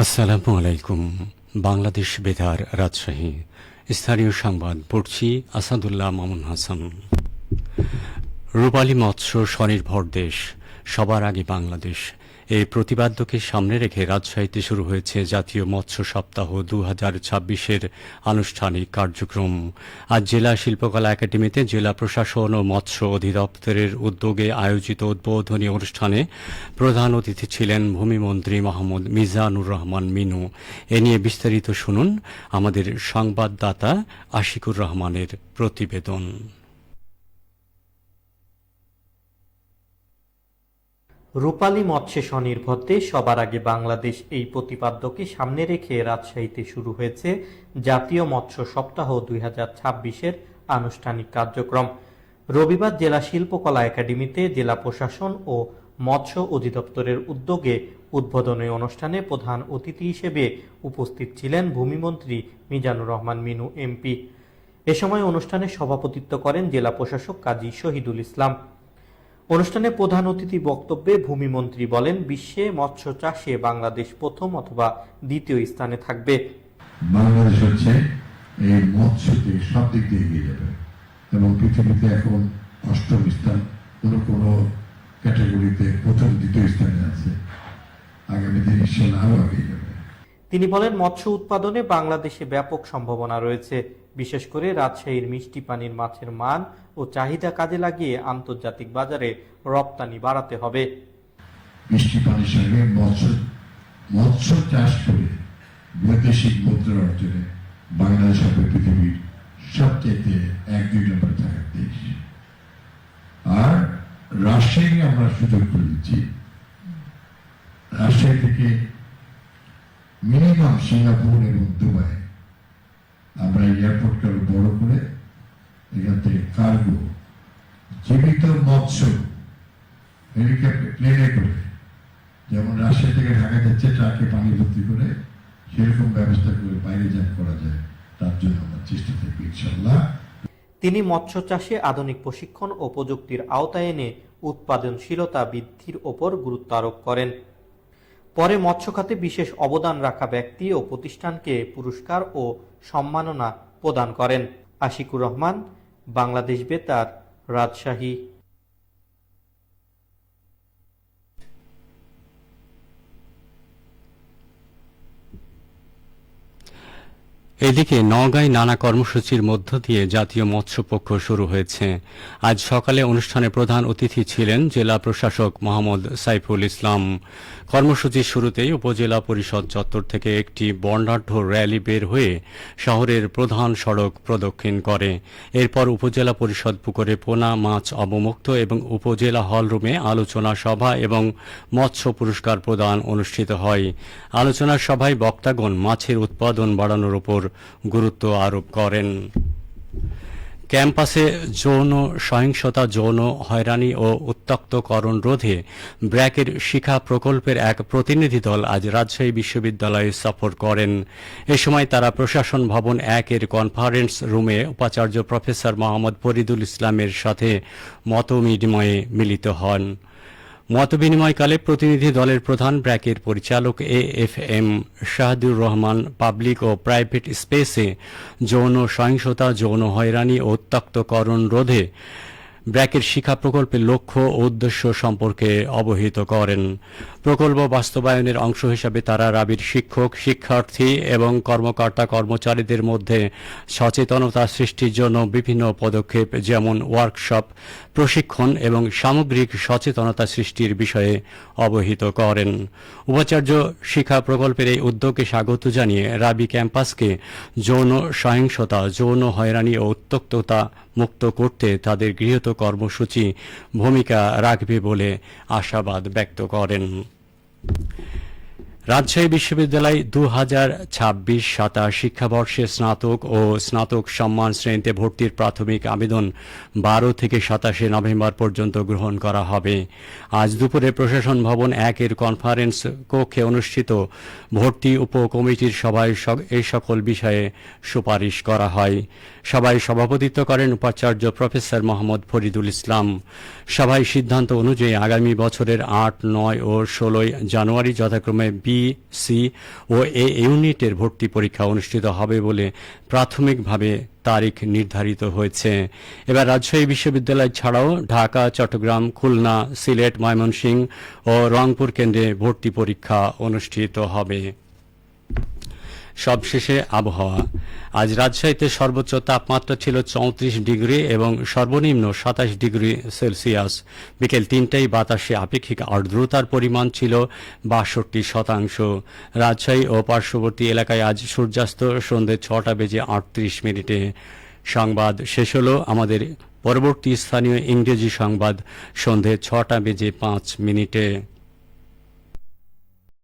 আসসালামু আলাইকুম। বাংলাদেশ বেতার, রাজশাহী। স্থানীয় সংবাদ পড়ছি আসাদুল্লাহ মামুন হাসান। রূপালী মৎস্য স্বনির্ভর দেশ, সবার আগে বাংলাদেশ, এই প্রতিপাদ্যকে সামনে রেখে রাজশাহীতে শুরু হয়েছে জাতীয় মৎস্য সপ্তাহ 2026-এর আনুষ্ঠানিক কার্যক্রম। আজ জেলা শিল্পকলা একাডেমিতে জেলা প্রশাসন ও মৎস্য অধিদপ্তরের উদ্যোগে আয়োজিত উদ্বোধনী অনুষ্ঠানে প্রধান অতিথি ছিলেন ভূমিমন্ত্রী মোহাম্মদ মিজানুর রহমান মিনু। এ নিয়ে বিস্তারিত শুনুন আমাদের সংবাদদাতা আশিকুর রহমানের প্রতিবেদন। রূপালী মৎস্যে স্বনির্ভর দেশ, সবার আগে বাংলাদেশ, এই প্রতিপাদ্যকে সামনে রেখে রাজশাহীতে শুরু হয়েছে জাতীয় মৎস্য সপ্তাহ 2026-এর আনুষ্ঠানিক কার্যক্রম। রবিবার জেলা শিল্পকলা একাডেমিতে জেলা প্রশাসন ও মৎস্য অধিদপ্তরের উদ্যোগে উদ্বোধনী অনুষ্ঠানে প্রধান অতিথি হিসেবে উপস্থিত ছিলেন ভূমিমন্ত্রী মিজানুর রহমান মিনু এমপি। এ সময় অনুষ্ঠানে সভাপতিত্ব করেন জেলা প্রশাসক কাজী শহীদুল ইসলাম। অনুষ্ঠানে প্রধান অতিথি বক্তব্যে ভূমিমন্ত্রী বলেন, বিশ্বে মৎস্য চাষে বাংলাদেশ প্রথম অথবা দ্বিতীয় স্থানে থাকবে। বাংলাদেশ হচ্ছে এই মৎস্যতে সব দিক দিয়ে এগিয়ে যাবে এবং পৃথিবীতে এখন অষ্টম স্থান, কোনো ক্যাটাগরিতে প্রথম দ্বিতীয় স্থানে আছে। আগামী দিন ইনশাআল্লাহ আরও এগিয়ে যাবে। তিনি বলেন, মৎস্য উৎপাদনে বাংলাদেশে ব্যাপক সম্ভাবনা রয়েছে। বিশেষ করে রাজশাহীর মিষ্টি পানির মাছের মান ও চাহিদা কাজে লাগিয়ে আন্তর্জাতিক বাজারে রপ্তানি বাড়াতে হবে। মিষ্টি পানির সঙ্গে মৎস্য চাষ করে বৈদেশিক মুদ্রা অর্জনে বাংলাদেশ হবে পৃথিবীর সবচেয়ে 1-2 নম্বর থাকার দেশ। আর রাজশাহী আমরা সুযোগ করে দিচ্ছি, রাজশাহী থেকে মিনিমাম সিঙ্গাপুর এবং দুবাই আমরা এয়ারপোর্টকে আরো বড় করে এখান থেকে কার্গো, জীবিত মৎস্য হেলিকপ্টার, প্লেনে করে, যেমন রাজশাহী থেকে ঢাকা যাচ্ছে ট্রাকে পানি ভর্তি করে, সেরকম ব্যবস্থা করে বাইরে যান করা যায়, তার জন্য আমরা চেষ্টা থাকবো ইনশাআল্লাহ। তিনি মৎস্য চাষে আধুনিক প্রশিক্ষণ ও প্রযুক্তির আওতায় এনে উৎপাদনশীলতা বৃদ্ধির ওপর গুরুত্ব আরোপ করেন। পরে মৎস্য খাতে বিশেষ অবদান রাখা ব্যক্তি ও প্রতিষ্ঠানকে পুরস্কার ও সম্মাননা প্রদান করেন। আশিকুর রহমান, বাংলাদেশ বেতার, রাজশাহী। এদিকে নওগাঁয় নানা কর্মসূচির মধ্য দিয়ে জাতীয় মৎস্য পক্ষ শুরু হয়েছে। আজ সকালে অনুষ্ঠানে প্রধান অতিথি ছিলেন জেলা প্রশাসক মোহাম্মদ সাইফুল ইসলাম। কর্মসূচির শুরুতেই উপজেলা পরিষদ চত্বর থেকে একটি বর্ণাঢ্য র্যালি বের হয়ে শহরের প্রধান সড়ক প্রদক্ষিণ করে। এরপর উপজেলা পরিষদ পুকুরে পোনা মাছ অবমুক্ত এবং উপজেলা হলরুমে আলোচনা সভা এবং মৎস্য পুরস্কার প্রদান অনুষ্ঠিত হয়। আলোচনা সভায় বক্তাগণ মাছের উৎপাদন বাড়ানোর উপর গুরুত্ব আরোপ করেন। ক্যাম্পাসে যৌন সহিংসতা, যৌন হয়রানি ও উত্ত্যক্তকরণ রোধে ব্র্যাকের শিক্ষা প্রকল্পের এক প্রতিনিধি দল আজ রাজশাহী বিশ্ববিদ্যালয়ে সফর করেন। এ সময় তারা প্রশাসন ভবন 1-এর কনফারেন্স রুমে উপাচার্য প্রফেসর মোহাম্মদ ফরিদুল ইসলামের সাথে মতবিনিময়ে মিলিত হন। মতবিনিময়কালে প্রতিনিধি দলের প্রধান ব্র্যাকের পরিচালক AFM শাহাদুর রহমান পাবলিক ও প্রাইভেট স্পেসে যৌন সহিংসতা, যৌন হয়রানি ও উত্ত্যক্তকরণ রোধে ব্র্যাকের শিক্ষা প্রকল্পের লক্ষ্য ও উদ্দেশ্য সম্পর্কে অবহিত করেন। প্রকল্প বাস্তবায়নের অংশ হিসাবে তারা রাবির শিক্ষক, শিক্ষার্থী এবং কর্মকর্তা কর্মচারীদের মধ্যে সচেতনতা সৃষ্টির জন্য বিভিন্ন পদক্ষেপ যেমন ওয়ার্কশপ, প্রশিক্ষণ এবং সামগ্রিক সচেতনতা সৃষ্টির বিষয়ে অবহিত করেন। উপাচার্য শিক্ষা প্রকল্পের এই উদ্যোগকে স্বাগত জানিয়ে রাবি ক্যাম্পাসকে যৌন সহিংসতা, যৌন হয়রানি ও উত্ত্যক্ততা মুক্ত করতে তাদের গৃহীত কর্মসূচি ভূমিকা রাখবে বলে আশাবাদ ব্যক্ত করেন। রাজশাহী বিশ্ববিদ্যালয় 2026-27 শিক্ষাবর্ষে স্নাতক ও স্নাতক সম্মান শ্রেণীতে ভর্তির প্রাথমিক আবেদন 12 থেকে 27 নভেম্বর পর্যন্ত গ্রহণ করা হবে। আজ দুপুরে প্রশাসন ভবন 1-এর কনফারেন্স কক্ষে অনুষ্ঠিত ভর্তি উপকমিটির সভায় এই সকল বিষয়ে সুপারিশ করা হয়। সভায় সভাপতিত্ব করেন উপাচার্য প্রফেসর মোহাম্মদ ফরিদুল ইসলাম। সভায় সিদ্ধান্ত অনুযায়ী আগামী বছরের 8, 9 ও 16 জানুয়ারি যথাক্রমে বি, সি ও এ ইউনিটের ভর্তি পরীক্ষা অনুষ্ঠিত হবে বলে প্রাথমিকভাবে তারিখ নির্ধারিত হয়েছে। এবার রাজশাহী বিশ্ববিদ্যালয় ছাড়াও ঢাকা, চট্টগ্রাম, খুলনা, সিলেট, ময়মনসিংহ ও রংপুর কেন্দ্রে ভর্তি পরীক্ষা অনুষ্ঠিত হবে। সবশেষে আবহাওয়া। আজ রাজশাহীতে সর্বোচ্চ তাপমাত্রা ছিল 34 ডিগ্রি এবং সর্বনিম্ন 27 ডিগ্রি সেলসিয়াস। বিকেল 3টায় বাতাসে আপেক্ষিক আর্দ্রতার পরিমাণ ছিল 62%। রাজশাহী ও পার্শ্ববর্তী এলাকায় আজ সূর্যাস্ত সন্ধ্যে 6:38। সংবাদ শেষ হলো। আমাদের পরবর্তী স্থানীয় ইংরেজি সংবাদ সন্ধ্যে 6:05।